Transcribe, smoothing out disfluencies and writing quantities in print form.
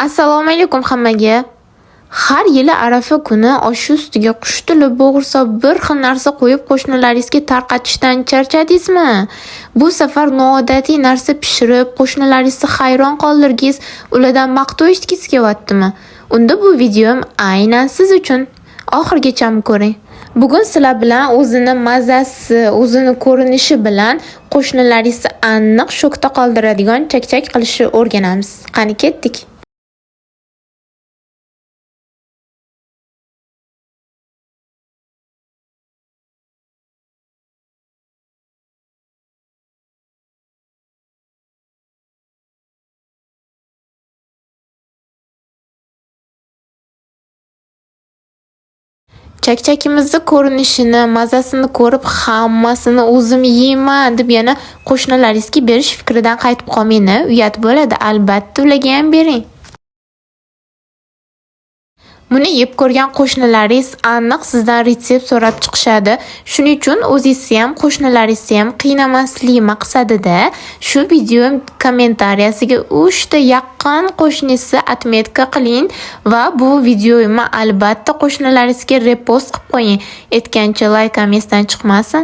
Assalomu alaykum hammaga. Har yili Arafa kuni osh ustiga qush tili, bo'g'irsoq bir xil narsa qo'yib qo'shnilaringizga tarqatishdan charchadingizmi? Bu safar noodatiy narsa pishirib, qo'shnilaringizni hayron qoldirgiz, ulardan maqtov eshitgisi kelyaptimi? Unda bu videom aynan siz uchun. Oxirgacha ko'ring. Bugun sizlar bilan o'zini mazasi, o'zini ko'rinishi bilan qo'shnilaringizni aniq shokda qoldiradigan chakchak qilishni o'rganamiz. Qani ketdik. Chakchakimizni ko'rinishini, mazasini ko'rib, hammasini o'zim yeyman deb yana qo'shnilaringizga berish fikridan qaytib qolmang. Uyat bo'ladi, albatta ularga ham bering. Buni yeb ko'rgan qo'shnilaringiz aniq sizdan retsept so'rab chiqishadi. Shuning uchun o'zingizni ham, qo'shnilaringizni ham qiynamaslik maqsadida shu video kommentariyasiga 3 ta yaqin qo'shnisi atmetka qiling va bu videoni albatta qo'shnilaringizga repost qilib qo'ying. Aytgancha like ham esdan chiqmasin.